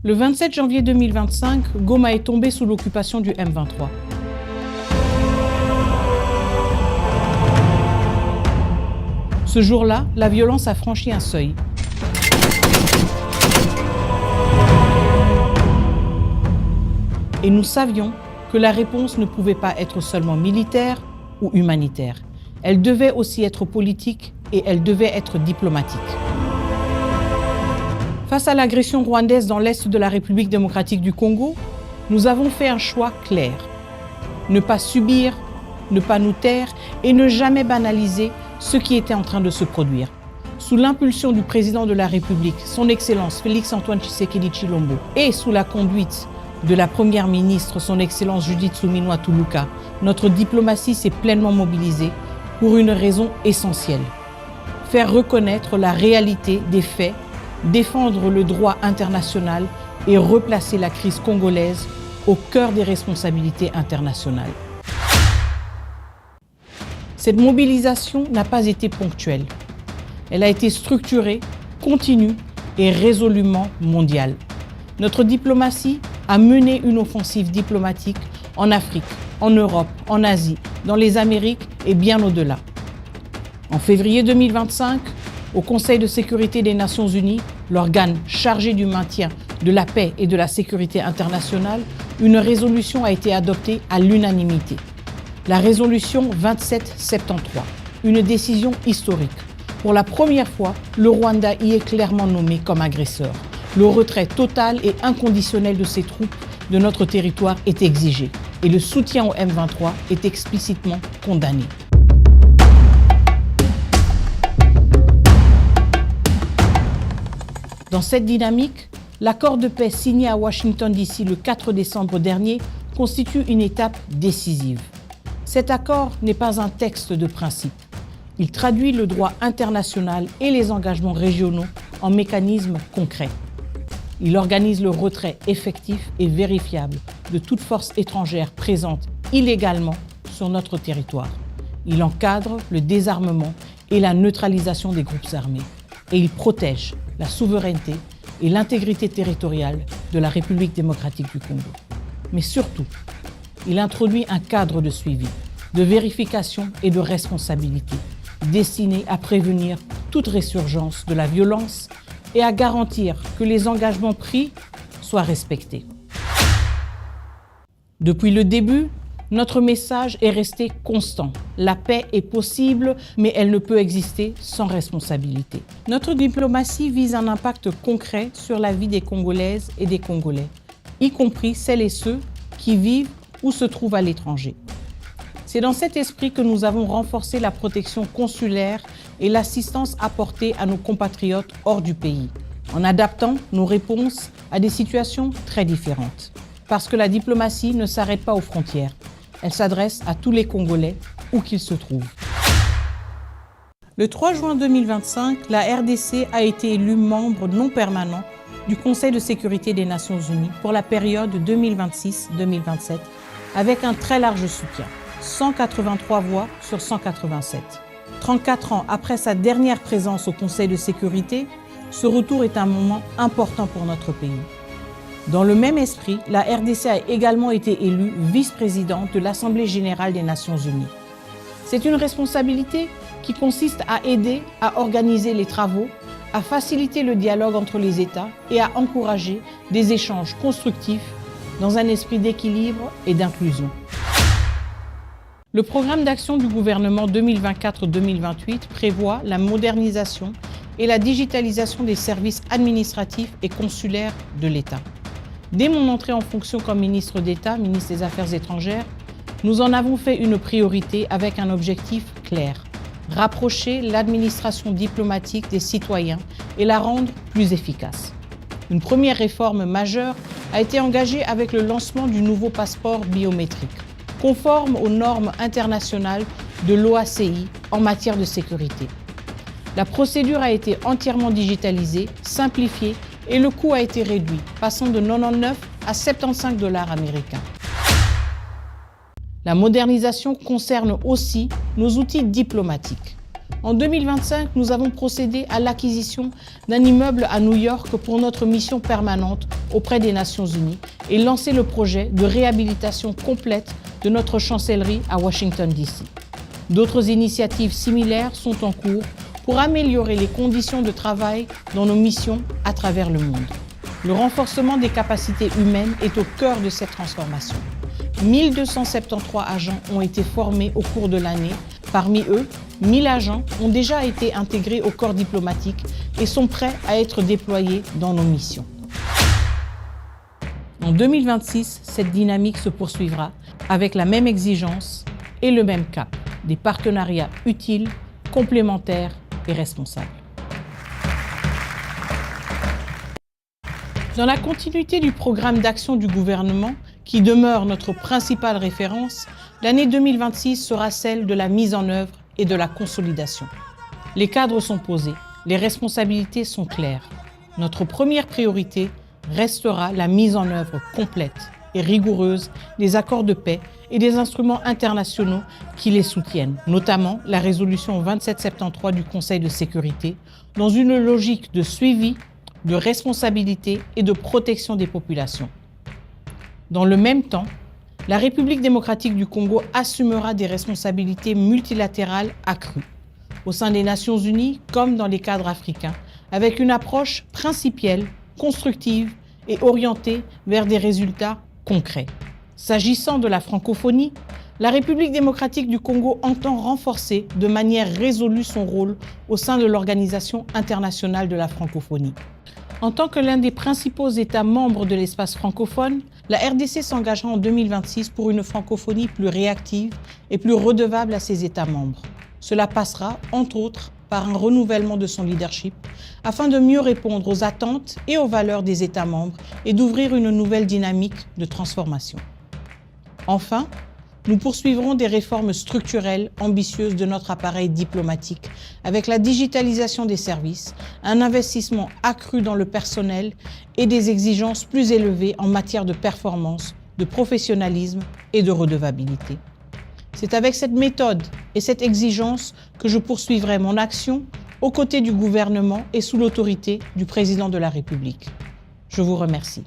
Le 27 janvier 2025, Goma est tombé sous l'occupation du M23. Ce jour-là, la violence a franchi un seuil. Et nous savions que la réponse ne pouvait pas être seulement militaire ou humanitaire. Elle devait aussi être politique et elle devait être diplomatique. Face à l'agression rwandaise dans l'est de la République démocratique du Congo, nous avons fait un choix clair. Ne pas subir, ne pas nous taire et ne jamais banaliser ce qui était en train de se produire. Sous l'impulsion du président de la République, son Excellence Félix-Antoine Tshisekedi Tshilombo, et sous la conduite de la Première ministre, son Excellence Judith Suminwa Tuluka, notre diplomatie s'est pleinement mobilisée pour une raison essentielle. Faire reconnaître la réalité des faits, défendre le droit international et replacer la crise congolaise au cœur des responsabilités internationales. Cette mobilisation n'a pas été ponctuelle. Elle a été structurée, continue et résolument mondiale. Notre diplomatie a mené une offensive diplomatique en Afrique, en Europe, en Asie, dans les Amériques et bien au-delà. En février 2025, au Conseil de sécurité des Nations Unies, l'organe chargé du maintien de la paix et de la sécurité internationale, une résolution a été adoptée à l'unanimité. La résolution 2773, une décision historique. Pour la première fois, le Rwanda y est clairement nommé comme agresseur. Le retrait total et inconditionnel de ses troupes de notre territoire est exigé et le soutien au M23 est explicitement condamné. Dans cette dynamique, l'accord de paix signé à Washington DC le 4 décembre dernier constitue une étape décisive. Cet accord n'est pas un texte de principe. Il traduit le droit international et les engagements régionaux en mécanismes concrets. Il organise le retrait effectif et vérifiable de toute force étrangère présente illégalement sur notre territoire. Il encadre le désarmement et la neutralisation des groupes armés. Et il protège la souveraineté et l'intégrité territoriale de la République démocratique du Congo. Mais surtout, il introduit un cadre de suivi, de vérification et de responsabilité, destiné à prévenir toute résurgence de la violence et à garantir que les engagements pris soient respectés. Depuis le début, notre message est resté constant. La paix est possible, mais elle ne peut exister sans responsabilité. Notre diplomatie vise un impact concret sur la vie des Congolaises et des Congolais, y compris celles et ceux qui vivent ou se trouvent à l'étranger. C'est dans cet esprit que nous avons renforcé la protection consulaire et l'assistance apportée à nos compatriotes hors du pays, en adaptant nos réponses à des situations très différentes. Parce que la diplomatie ne s'arrête pas aux frontières, elle s'adresse à tous les Congolais, où qu'ils se trouvent. Le 3 juin 2025, la RDC a été élue membre non permanent du Conseil de sécurité des Nations Unies pour la période 2026-2027, avec un très large soutien. 183 voix sur 187. 34 ans après sa dernière présence au Conseil de sécurité, ce retour est un moment important pour notre pays. Dans le même esprit, la RDC a également été élue vice-présidente de l'Assemblée générale des Nations unies. C'est une responsabilité qui consiste à aider à organiser les travaux, à faciliter le dialogue entre les États et à encourager des échanges constructifs dans un esprit d'équilibre et d'inclusion. Le programme d'action du gouvernement 2024-2028 prévoit la modernisation et la digitalisation des services administratifs et consulaires de l'État. Dès mon entrée en fonction comme ministre d'État, ministre des Affaires étrangères, nous en avons fait une priorité avec un objectif clair: rapprocher l'administration diplomatique des citoyens et la rendre plus efficace. Une première réforme majeure a été engagée avec le lancement du nouveau passeport biométrique, conforme aux normes internationales de l'OACI en matière de sécurité. La procédure a été entièrement digitalisée, simplifiée et le coût a été réduit, passant de 99 à 75 $ américains. La modernisation concerne aussi nos outils diplomatiques. En 2025, nous avons procédé à l'acquisition d'un immeuble à New York pour notre mission permanente auprès des Nations Unies et lancé le projet de réhabilitation complète de notre chancellerie à Washington, D.C. D'autres initiatives similaires sont en cours pour améliorer les conditions de travail dans nos missions à travers le monde. Le renforcement des capacités humaines est au cœur de cette transformation. 1273 agents ont été formés au cours de l'année. Parmi eux, 1000 agents ont déjà été intégrés au corps diplomatique et sont prêts à être déployés dans nos missions. En 2026, cette dynamique se poursuivra avec la même exigence et le même cap, des partenariats utiles, complémentaires et responsables. Dans la continuité du programme d'action du gouvernement, qui demeure notre principale référence, l'année 2026 sera celle de la mise en œuvre et de la consolidation. Les cadres sont posés, les responsabilités sont claires. Notre première priorité restera la mise en œuvre complète et rigoureuse des accords de paix et des instruments internationaux qui les soutiennent, notamment la résolution 2773 du Conseil de sécurité, dans une logique de suivi, de responsabilité et de protection des populations. Dans le même temps, la République démocratique du Congo assumera des responsabilités multilatérales accrues, au sein des Nations Unies comme dans les cadres africains, avec une approche principielle, constructive et orientée vers des résultats concrets. S'agissant de la francophonie, la République démocratique du Congo entend renforcer de manière résolue son rôle au sein de l'Organisation internationale de la francophonie. En tant que l'un des principaux États membres de l'espace francophone, la RDC s'engagera en 2026 pour une francophonie plus réactive et plus redevable à ses États membres. Cela passera, entre autres, par un renouvellement de son leadership, afin de mieux répondre aux attentes et aux valeurs des États membres et d'ouvrir une nouvelle dynamique de transformation. Enfin, nous poursuivrons des réformes structurelles ambitieuses de notre appareil diplomatique, avec la digitalisation des services, un investissement accru dans le personnel et des exigences plus élevées en matière de performance, de professionnalisme et de redevabilité. C'est avec cette méthode et cette exigence que je poursuivrai mon action aux côtés du gouvernement et sous l'autorité du président de la République. Je vous remercie.